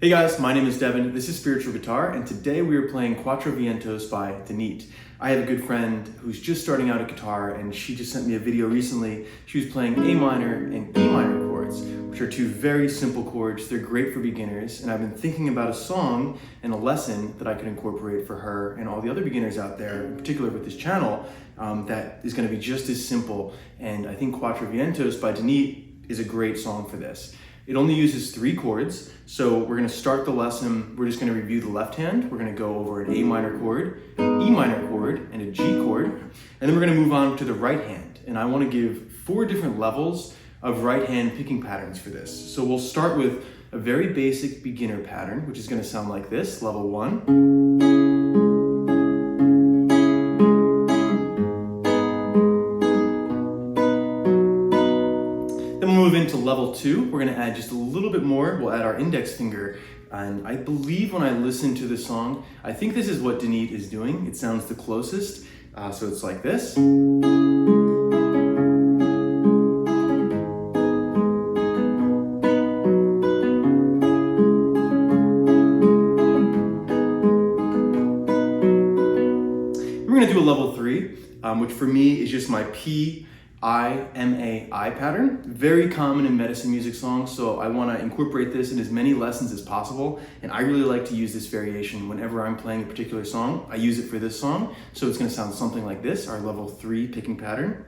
Hey guys, my name is Devin, this is Spiritual Guitar, and today we are playing Cuatro Vientos by Danit. I have a good friend who's just starting out at guitar, and she just sent me a video recently. She was playing A minor and E minor chords, which are two very simple chords. They're great for beginners, and I've been thinking about a song and a lesson that I could incorporate for her and all the other beginners out there, in particular with this channel, that is going to be just as simple. And I think Cuatro Vientos by Danit is a great song for this. It only uses 3 chords, so we're going to start the lesson. We're just going to review the left hand. We're going to go over an A minor chord, E minor chord, and a G chord, and then we're going to move on to the right hand. And I want to give 4 different levels of right hand picking patterns for this. So we'll start with a very basic beginner pattern, which is going to sound like this, level 1. Move into level 2, we're going to add just a little bit more. We'll add our index finger, and I believe when I listen to the song, I think this is what Danit is doing. It sounds the closest, so it's like this. And we're going to do a level 3, which for me is just my P-I-M-A-I pattern. Very common in medicine music songs, so I want to incorporate this in as many lessons as possible, and I really like to use this variation whenever I'm playing a particular song. I use it for this song, so it's going to sound something like this, our level 3 picking pattern.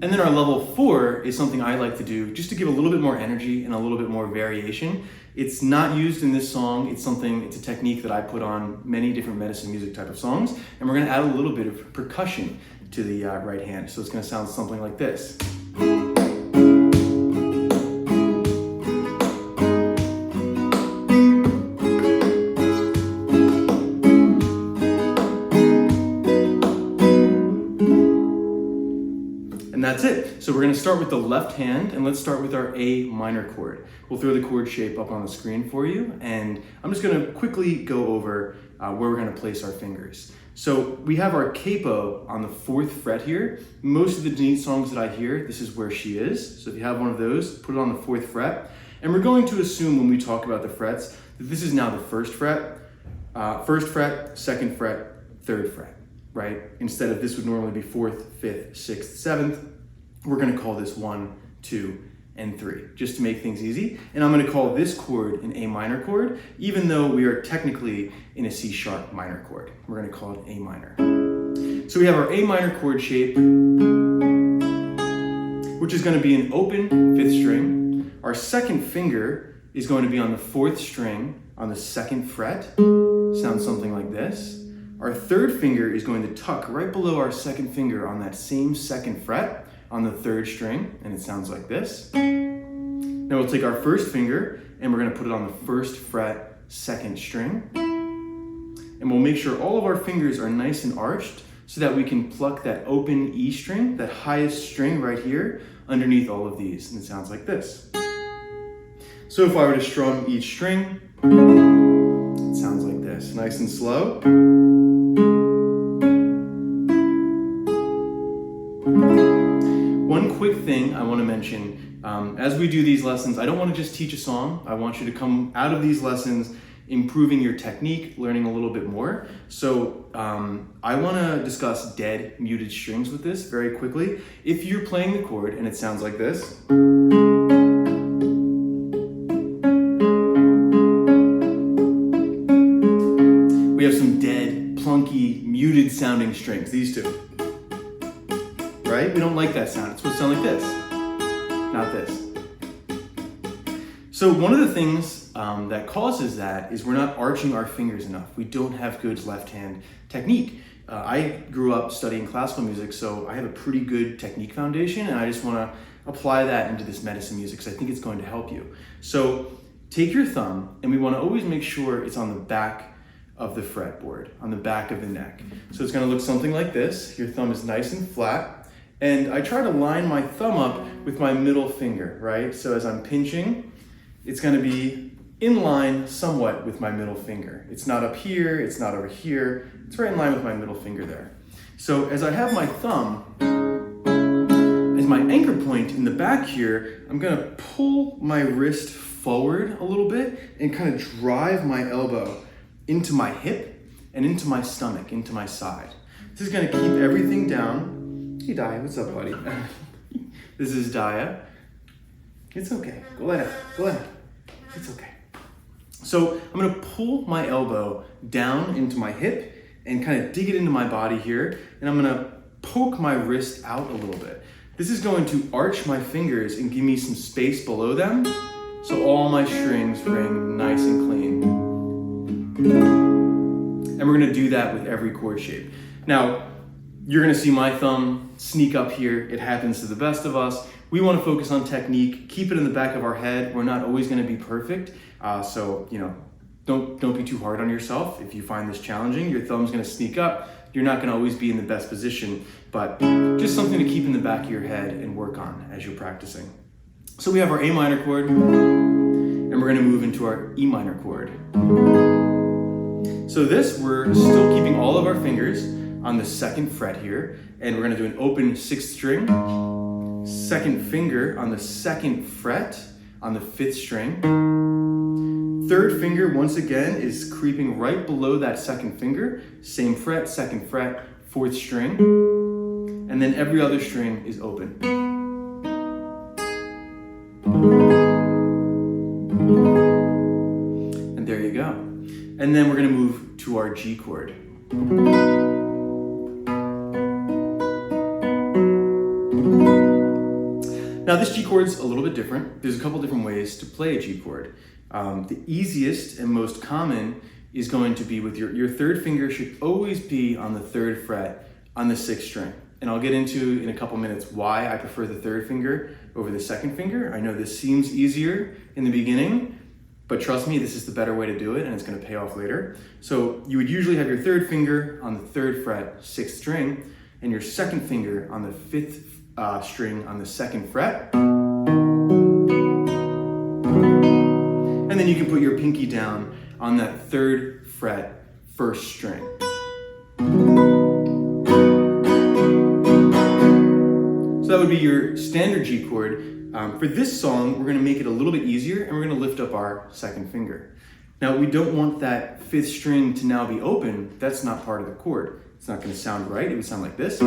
And then our level 4 is something I like to do just to give a little bit more energy and a little bit more variation. It's not used in this song. It's a technique that I put on many different medicine music type of songs. And we're going to add a little bit of percussion to the right hand. So it's going to sound something like this. And that's it. So we're going to start with the left hand, and let's start with our A minor chord. We'll throw the chord shape up on the screen for you, and I'm just going to quickly go over where we're going to place our fingers. So we have our capo on the 4th fret here. Most of the Danit songs that I hear, this is where she is. So if you have one of those, put it on the 4th fret. And we're going to assume when we talk about the frets that this is now the 1st fret, 1st fret, 2nd fret, 3rd fret. Right? Instead of this would normally be 4th, 5th, 6th, 7th, we're going to call this 1, 2, and 3, just to make things easy. And I'm going to call this chord an A minor chord, even though we are technically in a C sharp minor chord. We're going to call it A minor. So we have our A minor chord shape, which is going to be an open 5th string. Our 2nd finger is going to be on the 4th string on the 2nd fret. Sounds something like this. Our 3rd finger is going to tuck right below our 2nd finger on that same 2nd fret on the 3rd string, and it sounds like this. Now we'll take our 1st finger and we're going to put it on the 1st fret, 2nd string. And we'll make sure all of our fingers are nice and arched so that we can pluck that open E string, that highest string right here, underneath all of these, and it sounds like this. So if I were to strum each string, it sounds like this, nice and slow. One quick thing I want to mention, as we do these lessons, I don't want to just teach a song. I want you to come out of these lessons improving your technique, learning a little bit more. So I want to discuss dead, muted strings with this very quickly. If you're playing the chord and it sounds like this, we have some dead, plunky, muted sounding strings, these two. Right? We don't like that sound. It's supposed to sound like this, not this. So one of the things that causes that is we're not arching our fingers enough. We don't have good left hand technique. I grew up studying classical music, so I have a pretty good technique foundation, and I just want to apply that into this medicine music because I think it's going to help you. So take your thumb, and we want to always make sure it's on the back of the fretboard, on the back of the neck. So it's going to look something like this. Your thumb is nice and flat. And I try to line my thumb up with my middle finger, right? So as I'm pinching, it's going to be in line somewhat with my middle finger. It's not up here, it's not over here, it's right in line with my middle finger there. So as I have my thumb as my anchor point in the back here, I'm gonna pull my wrist forward a little bit and kind of drive my elbow into my hip and into my stomach, into my side. This is gonna keep everything down. Hey Daya, what's up, buddy? This is Daya. It's okay, go lie down, go lie down. It's okay. So I'm gonna pull my elbow down into my hip and kind of dig it into my body here, and I'm gonna poke my wrist out a little bit. This is going to arch my fingers and give me some space below them, so all my strings ring nice and clean. And we're gonna do that with every chord shape. Now, you're gonna see my thumb sneak up here. It happens to the best of us. We wanna focus on technique, keep it in the back of our head. We're not always gonna be perfect. So, don't be too hard on yourself. If you find this challenging, your thumb's gonna sneak up. You're not gonna always be in the best position, but just something to keep in the back of your head and work on as you're practicing. So we have our A minor chord, and we're gonna move into our E minor chord. So this, we're still keeping all of our fingers on the 2nd fret here, and we're gonna do an open 6th string, 2nd finger on the 2nd fret on the 5th string. 3rd finger, once again, is creeping right below that 2nd finger, same fret, 2nd fret, 4th string, and then every other string is open. And there you go. And then we're gonna move to our G chord. Now this G chord's a little bit different. There's a couple different ways to play a G chord. The easiest and most common is going to be with your 3rd finger should always be on the 3rd fret on the 6th string. And I'll get into in a couple minutes why I prefer the 3rd finger over the 2nd finger. I know this seems easier in the beginning, but trust me, this is the better way to do it and it's gonna pay off later. So you would usually have your 3rd finger on the 3rd fret, 6th string, and your 2nd finger on the 5th string on the 2nd fret. And then you can put your pinky down on that 3rd fret, 1st string. So that would be your standard G chord. For this song, we're gonna make it a little bit easier and we're gonna lift up our 2nd finger. Now, we don't want that 5th string to now be open. That's not part of the chord. It's not gonna sound right. It would sound like this.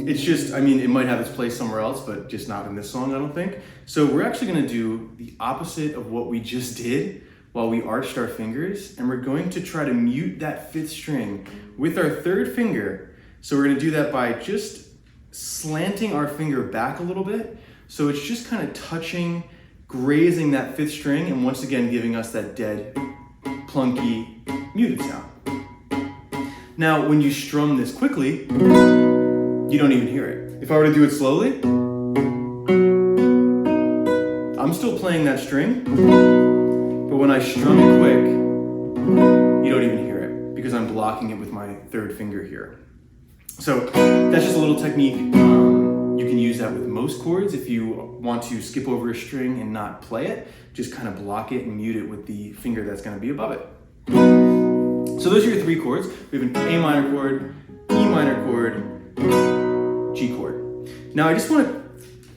It's just, it might have its place somewhere else, but just not in this song, I don't think. So we're actually gonna do the opposite of what we just did while we arched our fingers, and we're going to try to mute that 5th string with our 3rd finger. So we're gonna do that by just slanting our finger back a little bit. So it's just kind of touching, grazing that 5th string, and once again giving us that dead, plunky, muted sound. Now, when you strum this quickly, you don't even hear it. If I were to do it slowly, I'm still playing that string, but when I strum it quick, you don't even hear it because I'm blocking it with my 3rd finger here. So that's just a little technique. You can use that with most chords. If you want to skip over a string and not play it, just kind of block it and mute it with the finger that's gonna be above it. So those are your 3 chords. We have an A minor chord, E minor chord, G chord. Now I just want to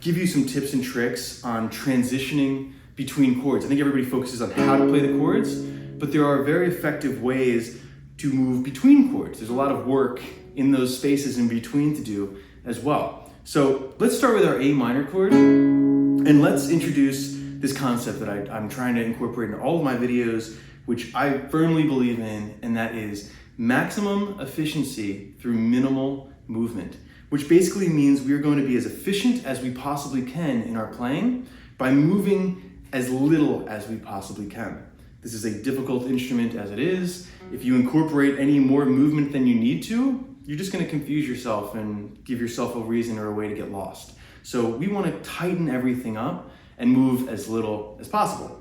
give you some tips and tricks on transitioning between chords. I think everybody focuses on how to play the chords, but there are very effective ways to move between chords. There's a lot of work in those spaces in between to do as well. So let's start with our A minor chord, and let's introduce this concept that I'm trying to incorporate in all of my videos, which I firmly believe in, and that is maximum efficiency through minimal movement, which basically means we are going to be as efficient as we possibly can in our playing by moving as little as we possibly can. This is a difficult instrument as it is. If you incorporate any more movement than you need to, you're just going to confuse yourself and give yourself a reason or a way to get lost. So we want to tighten everything up and move as little as possible.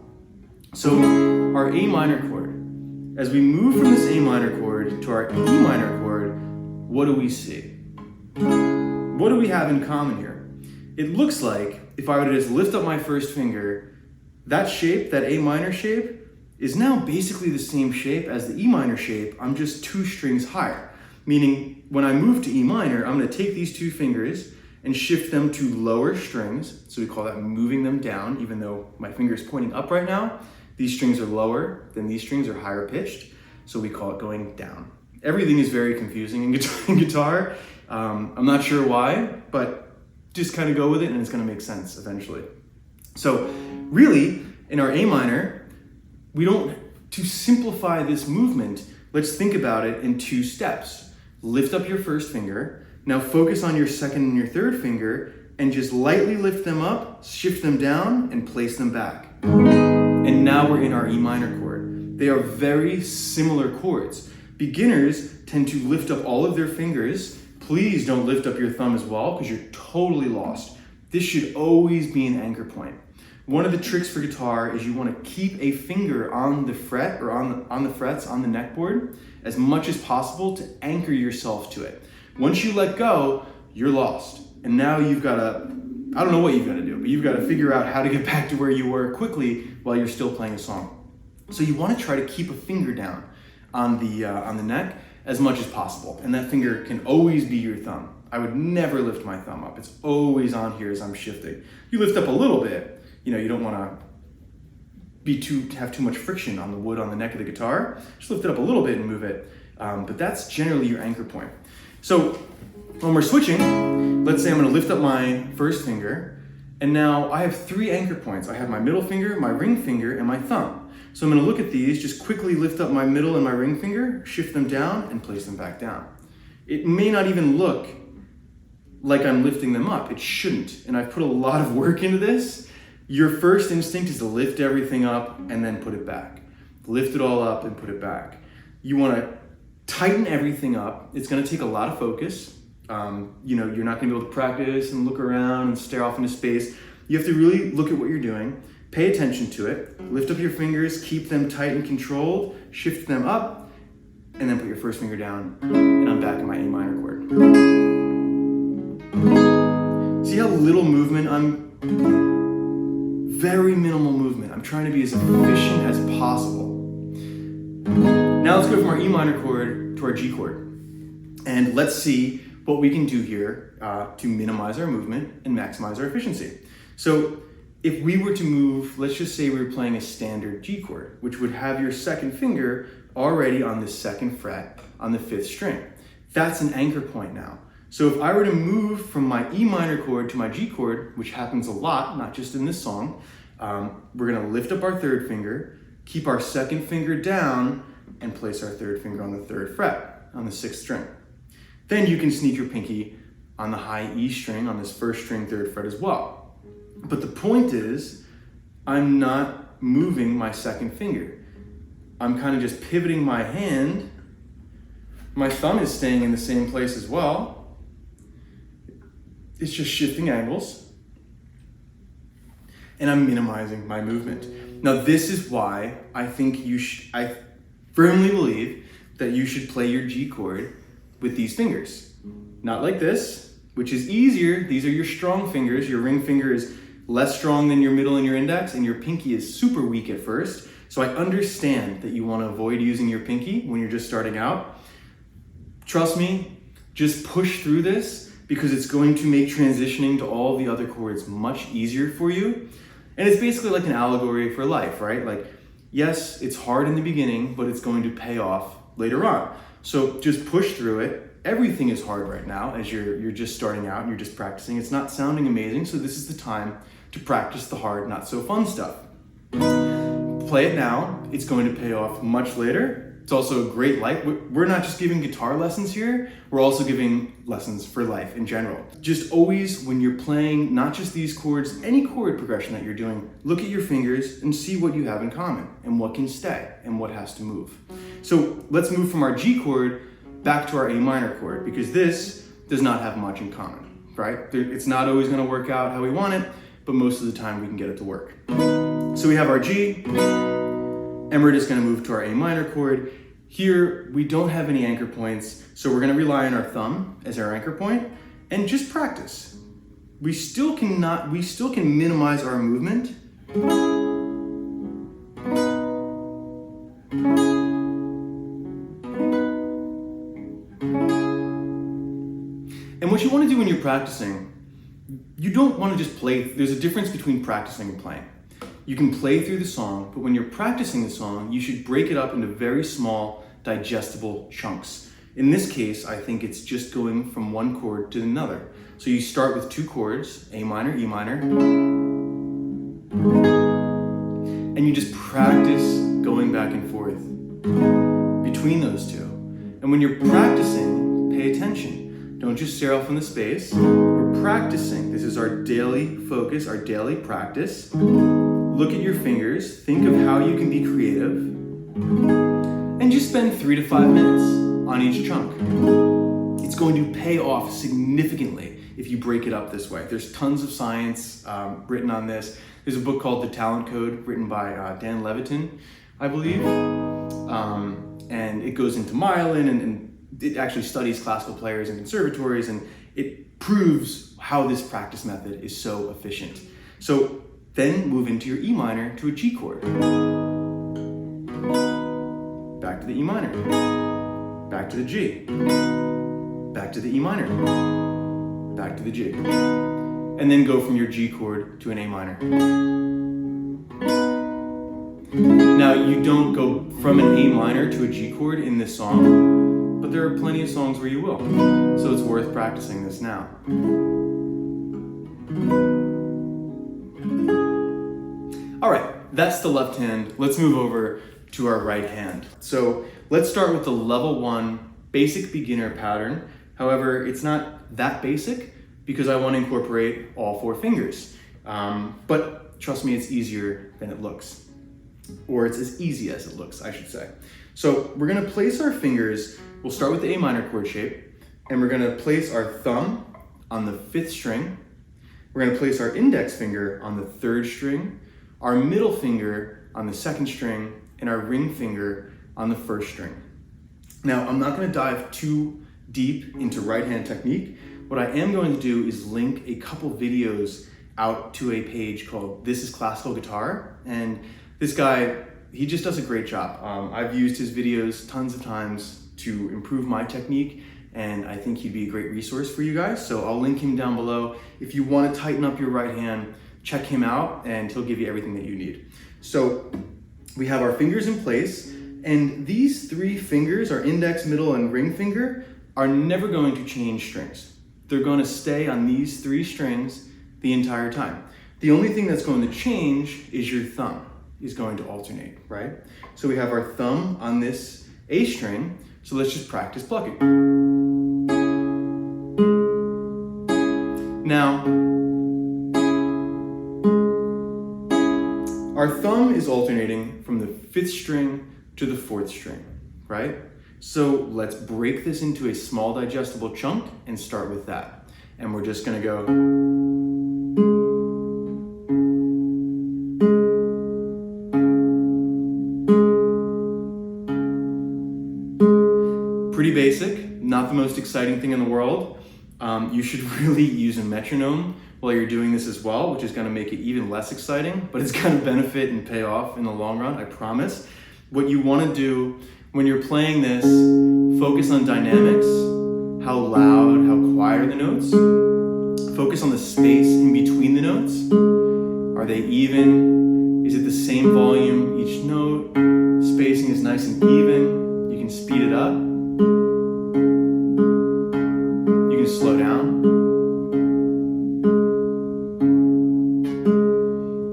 So our A minor chord, as we move from this A minor chord to our E minor chord, what do we see? What do we have in common here? it looks like if I were to just lift up my first finger, that shape, that A minor shape, is now basically the same shape as the E minor shape. I'm just 2 strings higher. Meaning when I move to E minor, I'm gonna take these 2 fingers and shift them to lower strings. So we call that moving them down, even though my finger is pointing up right now. These strings are lower, then these strings are higher pitched. So we call it going down. Everything is very confusing in guitar. I'm not sure why, but just kind of go with it and it's gonna make sense eventually. So really, in our A minor, to simplify this movement, let's think about it in 2 steps. Lift up your first finger, now focus on your second and your third finger, and just lightly lift them up, shift them down, and place them back. And now we're in our E minor chord. They are very similar chords. Beginners tend to lift up all of their fingers. Please don't lift up your thumb as well, because you're totally lost. This should always be an anchor point. One of the tricks for guitar is you want to keep a finger on the fret or on the frets on the neckboard as much as possible to anchor yourself to it. Once you let go, you're lost. And now you've got to, I don't know what you've got to do, but you've got to figure out how to get back to where you were quickly while you're still playing a song. So you want to try to keep a finger down on the neck as much as possible. And that finger can always be your thumb. I would never lift my thumb up. It's always on here as I'm shifting. You lift up a little bit. You don't want to have too much friction on the wood on the neck of the guitar. Just lift it up a little bit and move it. But that's generally your anchor point. So when we're switching, let's say I'm going to lift up my first finger, and now I have 3 anchor points. I have my middle finger, my ring finger, and my thumb. So I'm going to look at these, just quickly lift up my middle and my ring finger, shift them down, and place them back down. It may not even look like I'm lifting them up. It shouldn't. And I've put a lot of work into this. Your first instinct is to lift everything up and then put it back. Lift it all up and put it back. You want to tighten everything up. It's going to take a lot of focus. You're not going to be able to practice and look around and stare off into space. You have to really look at what you're doing, pay attention to it, lift up your fingers, keep them tight and controlled, shift them up, and then put your first finger down, and I'm back in my A minor chord. See how little movement very minimal movement. I'm trying to be as efficient as possible. Now let's go from our E minor chord to our G chord. And let's see what we can do here to minimize our movement and maximize our efficiency. So if we were to move, let's just say we were playing a standard G chord, which would have your second finger already on the 2nd fret on the 5th string. That's an anchor point now. So if I were to move from my E minor chord to my G chord, which happens a lot, not just in this song, we're gonna lift up our 3rd finger, keep our 2nd finger down, and place our 3rd finger on the 3rd fret, on the 6th string. Then you can sneak your pinky on the high E string on this 1st string, 3rd fret as well. But the point is, I'm not moving my 2nd finger. I'm kind of just pivoting my hand. My thumb is staying in the same place as well. It's just shifting angles, and I'm minimizing my movement. Now, this is why I think I firmly believe that you should play your G chord with these fingers. Not like this, which is easier. These are your strong fingers. Your ring finger is less strong than your middle and your index, and your pinky is super weak at first. So I understand that you want to avoid using your pinky when you're just starting out. Trust me, just push through this, because it's going to make transitioning to all the other chords much easier for you. And it's basically like an allegory for life, right? Like, yes, it's hard in the beginning, but it's going to pay off later on. So just push through it. Everything is hard right now as you're just starting out and you're just practicing. It's not sounding amazing, so this is the time to practice the hard, not so fun stuff. Play it now. It's going to pay off much later. It's also a great life. We're not just giving guitar lessons here, we're also giving lessons for life in general. Just always, when you're playing not just these chords, any chord progression that you're doing, look at your fingers and see what you have in common and what can stay and what has to move. So let's move from our G chord back to our A minor chord, because this does not have much in common, right? It's not always going to work out how we want it, but most of the time we can get it to work. So we have our G, and we're just going to move to our A minor chord. Here, we don't have any anchor points, so we're going to rely on our thumb as our anchor point and just practice. we still can minimize our movement. And what you want to do when you're practicing, you don't want to just play. There's a difference between practicing and playing. You can play through the song, but when you're practicing the song, you should break it up into very small, digestible chunks. In this case, I think it's just going from one chord to another. So you start with 2 chords, A minor, E minor, and you just practice going back and forth between those two. And when you're practicing, pay attention. Don't just stare off in the space. We're practicing. This is our daily focus, our daily practice. Look at your fingers. Think of how you can be creative. And just spend 3 to 5 minutes on each chunk. It's going to pay off significantly if you break it up this way. There's tons of science written on this. There's a book called The Talent Code written by Dan Levitin, I believe. And it goes into myelin and it actually studies classical players in conservatories, and it proves how this practice method is so efficient. So then move into your E minor to a G chord. Back to the E minor. Back to the G. Back to the E minor. Back to the G. And then go from your G chord to an A minor. Now, you don't go from an A minor to a G chord in this song, but there are plenty of songs where you will. So it's worth practicing this now. All right, that's the left hand. Let's move over to our right hand. So let's start with the level 1 basic beginner pattern. However, it's not that basic because I want to incorporate all 4 fingers. But trust me, it's easier than it looks. Or it's as easy as it looks, I should say. So we're gonna place our fingers, we'll start with the A minor chord shape, and we're gonna place our thumb on the 5th string. We're gonna place our index finger on the 3rd string, our middle finger on the 2nd string, and our ring finger on the 1st string. Now, I'm not gonna dive too deep into right hand technique. What I am going to do is link a couple videos out to a page called This is Classical Guitar. And this guy, he just does a great job. I've used his videos tons of times to improve my technique, and I think he'd be a great resource for you guys. So I'll link him down below. If you want to tighten up your right hand, check him out and he'll give you everything that you need. So we have our fingers in place, and these 3 fingers, our index, middle, and ring finger, are never going to change strings. They're going to stay on these 3 strings the entire time. The only thing that's going to change is your thumb is going to alternate, right? So we have our thumb on this A string, so let's just practice plucking. Now, our thumb is alternating from the 5th string to the 4th string, right? So let's break this into a small digestible chunk and start with that. And we're just gonna go. Pretty basic, not the most exciting thing in the world. You should really use a metronome while you're doing this as well, which is gonna make it even less exciting, but it's gonna benefit and pay off in the long run, I promise. What you wanna do when you're playing this, focus on dynamics, how loud, how quiet are the notes. Focus on the space in between the notes. Are they even? Is it the same volume each note? Spacing is nice and even. You can speed it up. You can slow down.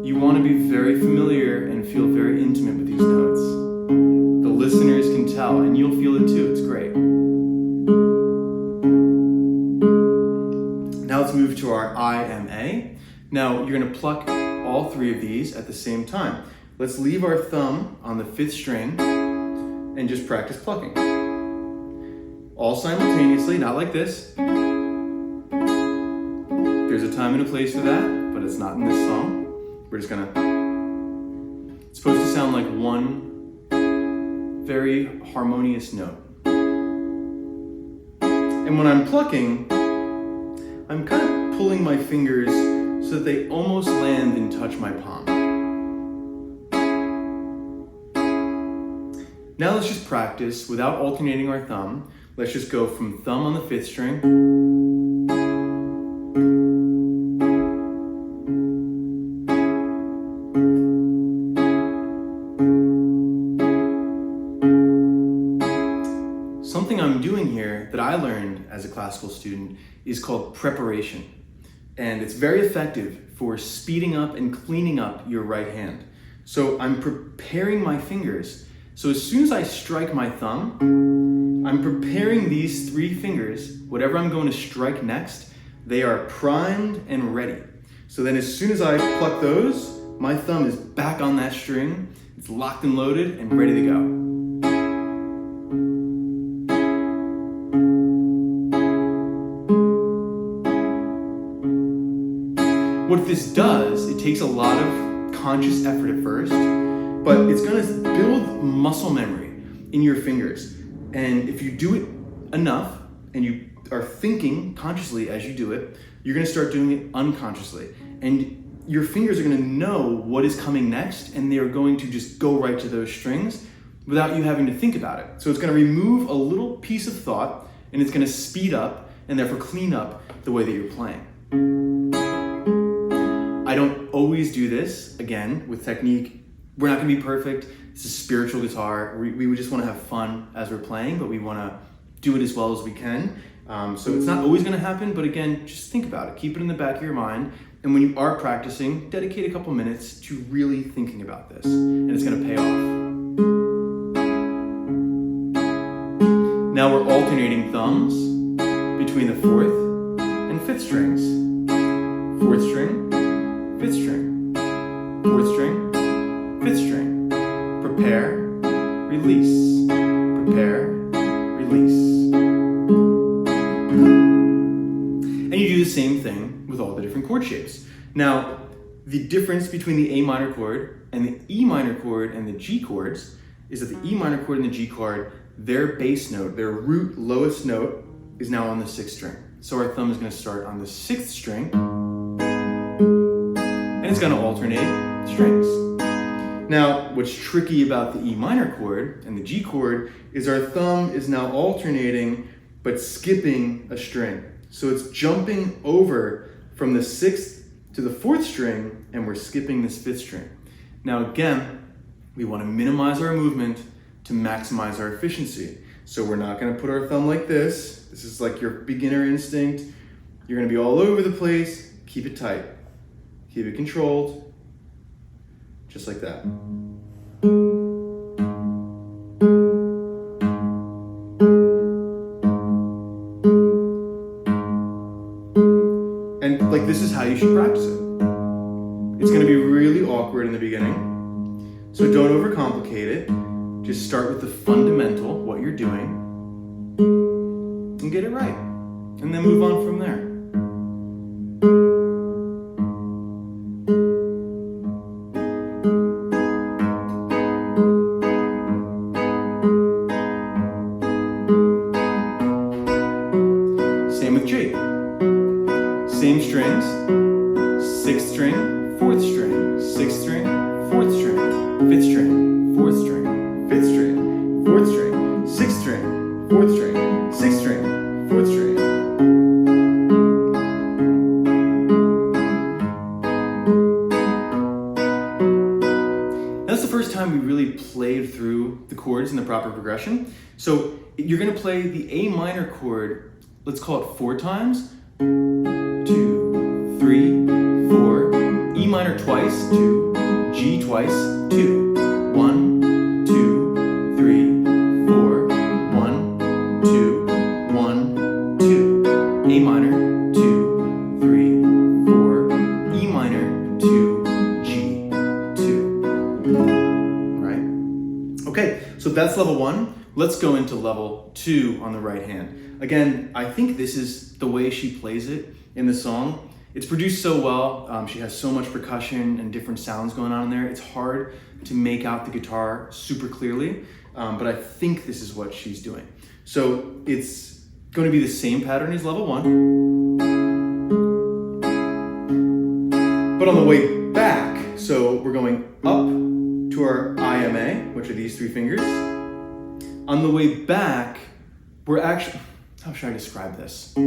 You want to be very familiar and feel very intimate with these notes. The listeners can tell, and you'll feel it too. It's great. Now let's move to our IMA. Now you're going to pluck all 3 of these at the same time. Let's leave our thumb on the 5th string and just practice plucking. All simultaneously, not like this. There's a time and a place for that, but it's not in this song. We're just gonna, it's supposed to sound like one very harmonious note. And when I'm plucking, I'm kind of pulling my fingers so that they almost land and touch my palm. Now let's just practice without alternating our thumb. Let's just go from thumb on the 5th string, something I'm doing here that I learned as a classical student is called preparation. And it's very effective for speeding up and cleaning up your right hand. So I'm preparing my fingers. So as soon as I strike my thumb, I'm preparing these 3 fingers, whatever I'm going to strike next, they are primed and ready. So then as soon as I pluck those, my thumb is back on that string, it's locked and loaded and ready to go. What this does, it takes a lot of conscious effort at first, but it's gonna build muscle memory in your fingers. And if you do it enough and you are thinking consciously as you do it, you're gonna start doing it unconsciously. And your fingers are gonna know what is coming next, and they're going to just go right to those strings without you having to think about it. So it's gonna remove a little piece of thought, and it's gonna speed up and therefore clean up the way that you're playing. I don't always do this, again, with technique. We're not gonna be perfect. It's a spiritual guitar. We just wanna have fun as we're playing, but we wanna do it as well as we can. So it's not always gonna happen, but again, just think about it. Keep it in the back of your mind. And when you are practicing, dedicate a couple minutes to really thinking about this, and it's gonna pay off. Now we're alternating thumbs between the 4th and 5th strings. 4th string, 5th string, 4th string, 5th string. Prepare, release, prepare, release. And you do the same thing with all the different chord shapes. Now, the difference between the A minor chord and the E minor chord and the G chords is that the E minor chord and the G chord, their bass note, their root lowest note is now on the 6th string. So our thumb is going to start on the 6th string, and it's going to alternate strings. Now, what's tricky about the E minor chord and the G chord is our thumb is now alternating but skipping a string. So it's jumping over from the 6th to the 4th string, and we're skipping this 5th string. Now again, we want to minimize our movement to maximize our efficiency. So we're not going to put our thumb like this. This is like your beginner instinct. You're going to be all over the place. Keep it tight. Keep it controlled. Just like that. And like this is how you should practice it. It's going to be really awkward in the beginning. So don't overcomplicate it. Just start with the fundamental, what you're doing, and get it right. And then move on from there. Same with G. Same strings, 6th string, 4th string, 6th string, 4th string, 5th string, 4th string, 5th string, 4th string, 6th string, 4th string, 6th string, 4th string. That's the first time we really played through the chords in the proper progression. So you're going to play the A minor chord, let's call it 4 times. 2, 3, 4, E minor twice, 2, G twice, 2, 1, 2, 3, 4, 1, 2, 1, 2, A minor, 2, 3, 4, E minor, 2, G, 2. Right? Okay, so that's level 1. Let's go into level 2 on the right hand. Again, I think this is the way she plays it in the song. It's produced so well. She has so much percussion and different sounds going on in there. It's hard to make out the guitar super clearly, but I think this is what she's doing. So it's going to be the same pattern as level 1. But on the way back, so we're going up to our IMA, which are these three fingers. On the way back, we're actually, how should I describe this? Okay.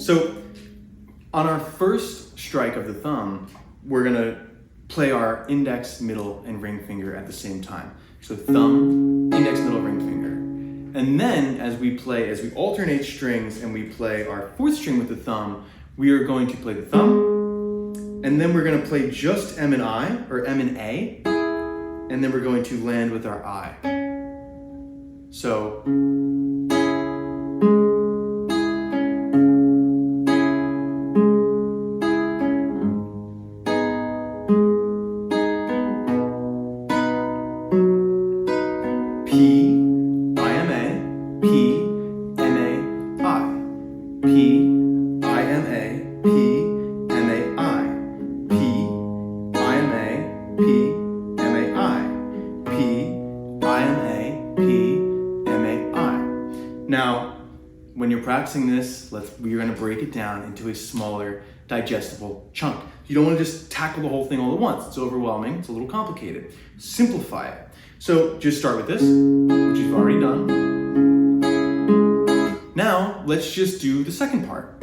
So on our first strike of the thumb, we're gonna play our index, middle, and ring finger at the same time. So thumb, index, middle, ring finger. And then as we alternate strings and we play our fourth string with the thumb, we are going to play the thumb, and then we're going to play just M and I, or M and A, and then we're going to land with our I. So, P, Now, when you're practicing this, we're going to break it down into a smaller, digestible chunk. You don't want to just tackle the whole thing all at once. It's overwhelming. It's a little complicated. Simplify it. So just start with this, which you've already done. Now, let's just do the second part.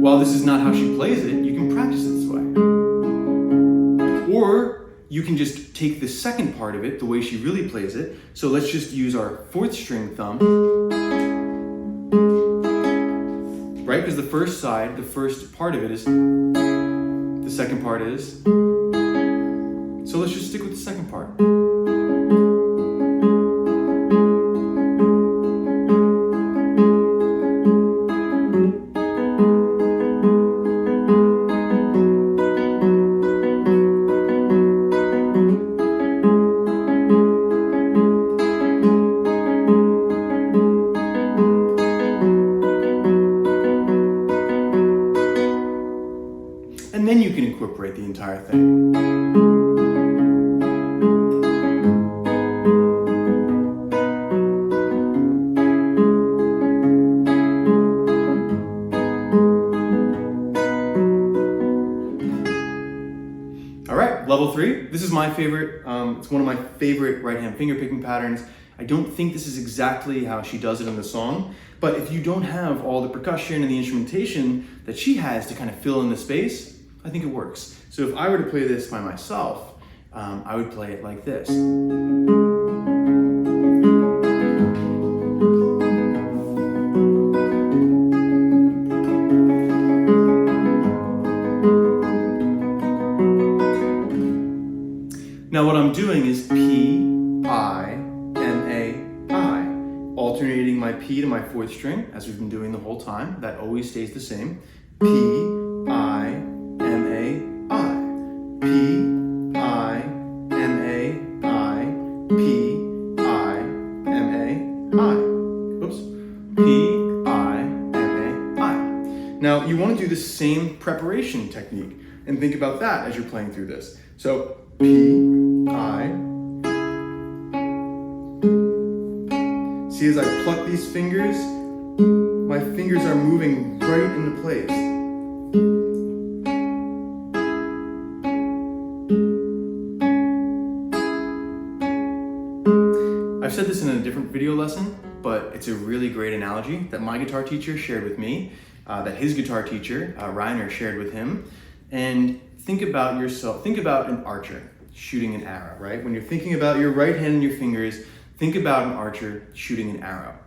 While this is not how she plays it, you can practice it this way. Or you can just take the second part of it, the way she really plays it. So let's just use our fourth string thumb. Right? Because the first part of it is, the second part is. So let's just stick with the second part. And then you can incorporate the entire thing. All right, level 3. This is my favorite. It's one of my favorite right-hand finger picking patterns. I don't think this is exactly how she does it in the song, but if you don't have all the percussion and the instrumentation that she has to kind of fill in the space, I think it works. So if I were to play this by myself, I would play it like this. Now what I'm doing is P, I, M, A, I, alternating my P to my fourth string, as we've been doing the whole time. That always stays the same. P, I, M, A, I. P, I, M, A, I. P, I, M, A, I. Oops. P, I, M, A, I. Now you want to do the same preparation technique and think about that as you're playing through this. So P, I. See, as I pluck these fingers, my fingers are moving right into place. I've said this in a different video lesson, but it's a really great analogy that my guitar teacher shared with me, that his guitar teacher, Reiner, shared with him. And think about yourself, think about an archer shooting an arrow, right? When you're thinking about your right hand and your fingers, think about an archer shooting an arrow.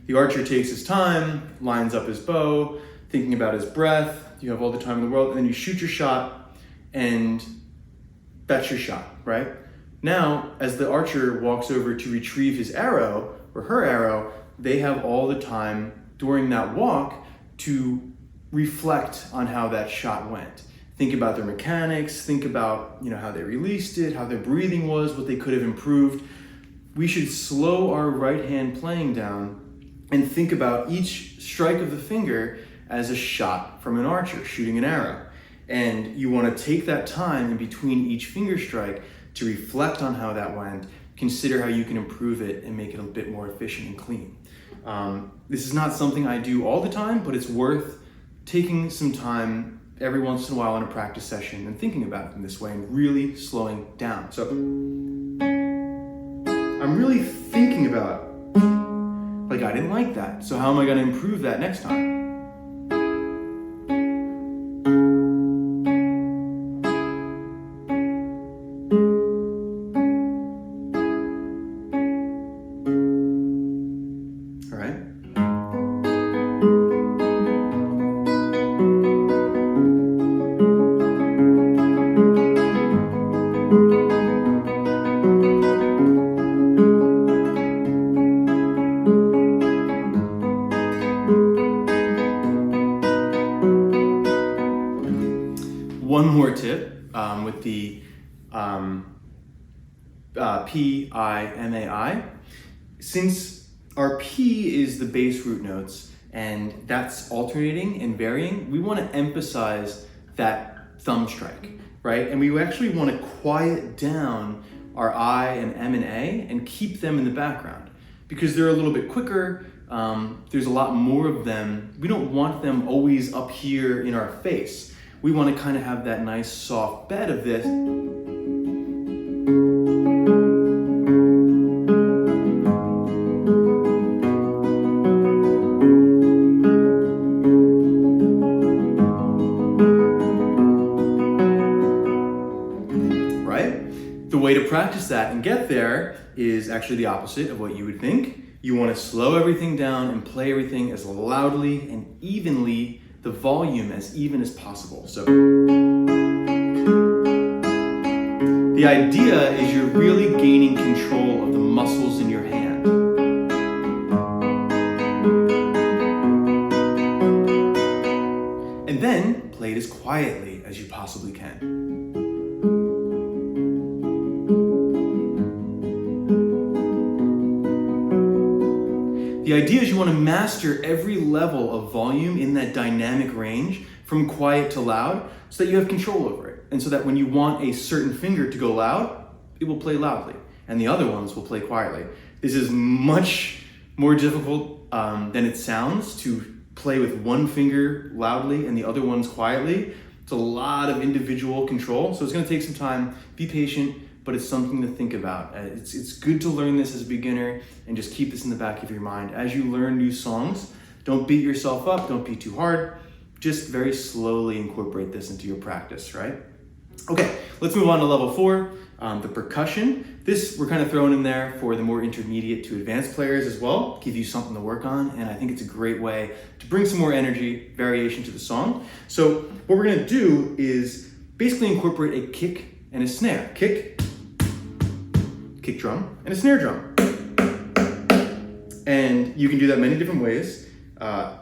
The archer takes his time, lines up his bow, thinking about his breath, you have all the time in the world, and then you shoot your shot, and that's your shot, right? Now, as the archer walks over to retrieve his arrow, or her arrow, they have all the time during that walk to reflect on how that shot went. Think about their mechanics, think about how they released it, how their breathing was, what they could have improved. We should slow our right hand playing down and think about each strike of the finger as a shot from an archer shooting an arrow. And you want to take that time in between each finger strike to reflect on how that went, consider how you can improve it and make it a bit more efficient and clean. This is not something I do all the time, but it's worth taking some time every once in a while in a practice session and thinking about it in this way and really slowing down. So I'm really thinking about, like, I didn't like that, so how am I going to improve that next time? All right. One more tip with the P-I-M-A-I. Since our P is the bass root notes and that's alternating and varying, we want to emphasize that thumb strike, right? And we actually want to quiet down our I and M and A and keep them in the background because they're a little bit quicker. There's a lot more of them. We don't want them always up here in our face. We want to kind of have that nice soft bed of this. Right? The way to practice that and get there is actually the opposite of what you would think. You want to slow everything down and play everything as loudly and evenly, the volume as even as possible. So the idea is you're really gaining control of the muscles in your hand. And then play it as quietly as you possibly can. The idea is you want to master every level of volume in that dynamic range from quiet to loud so that you have control over it. And so that when you want a certain finger to go loud, it will play loudly and the other ones will play quietly. This is much more difficult than it sounds to play with one finger loudly and the other ones quietly. It's a lot of individual control. So it's going to take some time. Be patient, but it's something to think about. It's good to learn this as a beginner and just keep this in the back of your mind. As you learn new songs, don't beat yourself up, don't be too hard. Just very slowly incorporate this into your practice, right? Okay, let's move on to level 4, the percussion. This we're kind of throwing in there for the more intermediate to advanced players as well, give you something to work on, and I think it's a great way to bring some more energy, variation to the song. So what we're gonna do is basically incorporate a kick and a snare. Kick drum, and a snare drum. And you can do that many different ways.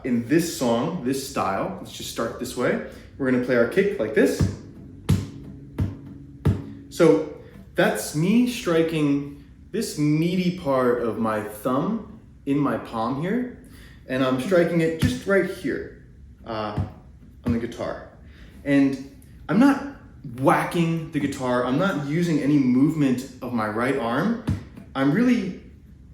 In this song, this style, let's just start this way. We're gonna play our kick like this. So that's me striking this meaty part of my thumb in my palm here, and I'm striking it just right here on the guitar. And I'm not whacking the guitar, I'm not using any movement of my right arm.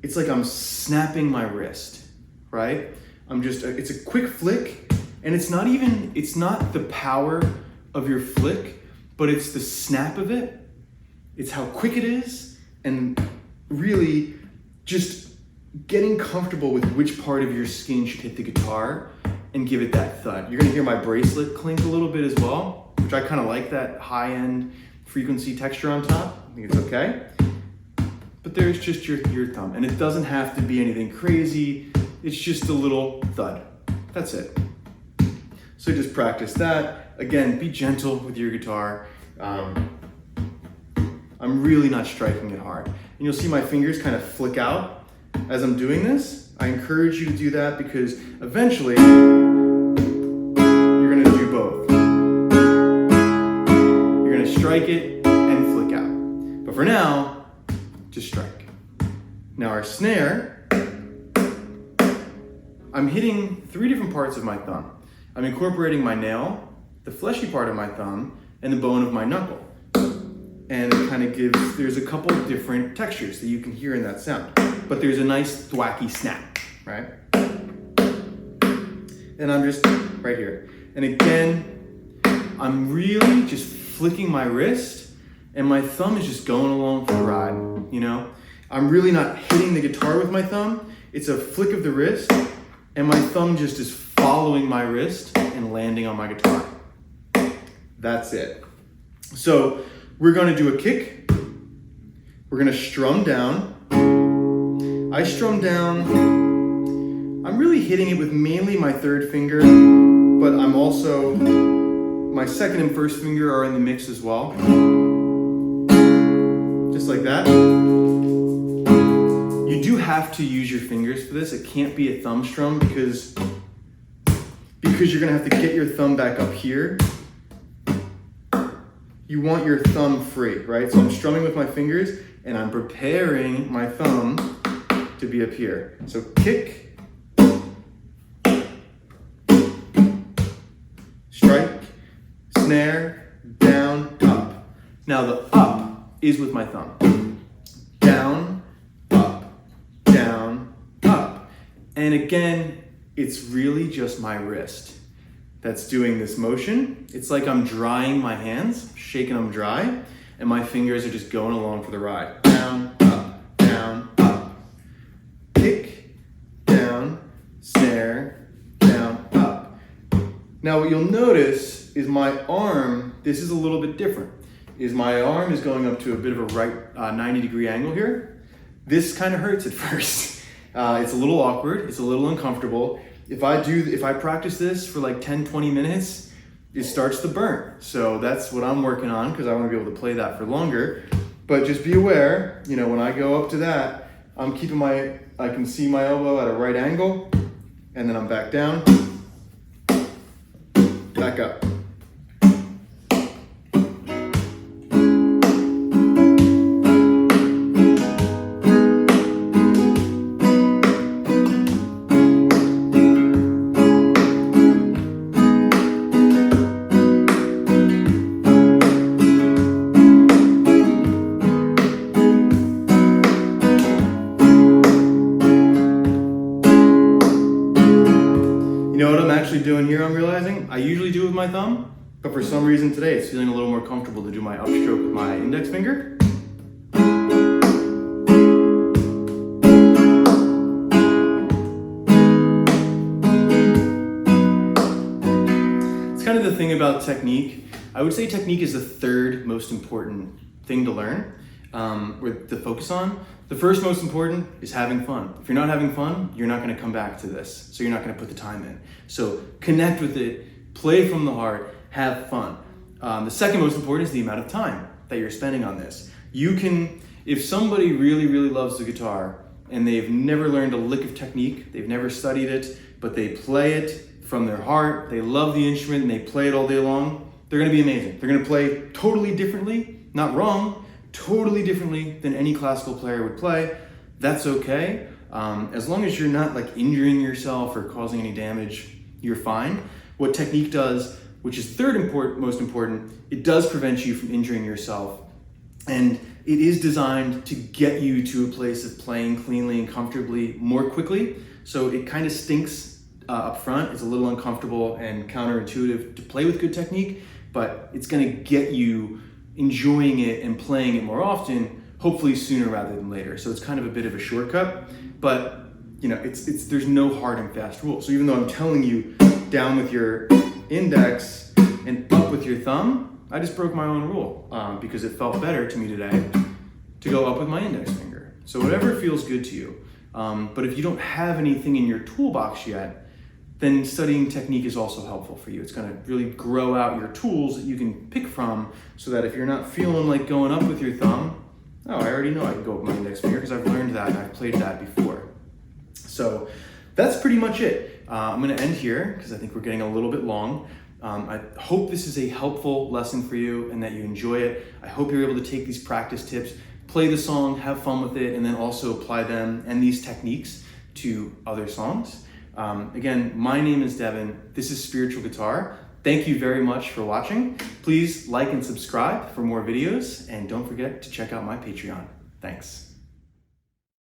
It's like I'm snapping my wrist, right? It's a quick flick, and it's not the power of your flick, but it's the snap of it. It's how quick it is, and really just getting comfortable with which part of your skin should hit the guitar and give it that thud. You're gonna hear my bracelet clink a little bit as well, which I kind of like that high-end frequency texture on top. I think it's okay. But there's just your thumb, and it doesn't have to be anything crazy. It's just a little thud. That's it. So just practice that. Again, be gentle with your guitar. I'm really not striking it hard. And you'll see my fingers kind of flick out as I'm doing this. I encourage you to do that because eventually you're gonna do both. You're gonna strike it and flick out. But for now, just strike. Now our snare, I'm hitting 3 different parts of my thumb. I'm incorporating my nail, the fleshy part of my thumb, and the bone of my knuckle. and it kind of gives, there's a couple different textures that you can hear in that sound, but there's a nice thwacky snap, right? And I'm just right here. And again, I'm really just flicking my wrist and my thumb is just going along for the ride, you know? I'm really not hitting the guitar with my thumb. It's a flick of the wrist and my thumb just is following my wrist and landing on my guitar. That's it. So we're gonna do a kick. We're gonna strum down. I strum down. I'm really hitting it with mainly my third finger, but I'm also, my second and first finger are in the mix as well. Just like that. You do have to use your fingers for this. It can't be a thumb strum because you're gonna have to get your thumb back up here. You want your thumb free, right? So I'm strumming with my fingers and I'm preparing my thumb to be up here. So kick, strike, snare, down, up. Now the up is with my thumb. Down, up, down, up. And again, it's really just my wrist that's doing this motion. It's like I'm drying my hands, shaking them dry, and my fingers are just going along for the ride. Down, up, down, up. Kick, down, snare, down, up. Now what you'll notice is my arm, this is a little bit different, is my arm is going up to a bit of a right 90-degree angle here. This kind of hurts at first. It's a little awkward, it's a little uncomfortable. If I practice this for like 10, 20 minutes, it starts to burn. So that's what I'm working on because I want to be able to play that for longer. But just be aware, you know, when I go up to that, I'm keeping I can see my elbow at a right angle, and then I'm back down, back up. You know what I'm actually doing here, I'm realizing? I usually do it with my thumb, but for some reason today it's feeling a little more comfortable to do my upstroke with my index finger. It's kind of the thing about technique. I would say technique is the third most important thing to learn, or to focus on. The first most important is having fun. If you're not having fun, you're not gonna come back to this. So you're not gonna put the time in. So connect with it, play from the heart, have fun. The second most important is the amount of time that you're spending on this. You can, if somebody really, really loves the guitar and they've never learned a lick of technique, they've never studied it, but they play it from their heart, they love the instrument and they play it all day long, they're gonna be amazing. They're gonna play totally differently, not wrong, totally differently than any classical player would play. That's okay. As long as you're not like injuring yourself or causing any damage, you're fine. What technique does, which is most important, it does prevent you from injuring yourself. And it is designed to get you to a place of playing cleanly and comfortably more quickly. So it kind of stinks up front. It's a little uncomfortable and counterintuitive to play with good technique, but it's gonna get you enjoying it and playing it more often, hopefully sooner rather than later. So it's kind of a bit of a shortcut, but you know, there's no hard and fast rule. So even though I'm telling you down with your index and up with your thumb, I just broke my own rule because it felt better to me today to go up with my index finger. So whatever feels good to you. But if you don't have anything in your toolbox yet, then studying technique is also helpful for you. It's gonna really grow out your tools that you can pick from so that if you're not feeling like going up with your thumb, oh, I already know I can go with my index finger because I've learned that and I've played that before. So that's pretty much it. I'm gonna end here because I think we're getting a little bit long. I hope this is a helpful lesson for you and that you enjoy it. I hope you're able to take these practice tips, play the song, have fun with it, and then also apply them and these techniques to other songs. Again, my name is Devin. This is Spiritual Guitar, Thank you very much for watching. Please like and subscribe for more videos, and don't forget to check out my Patreon. Thanks.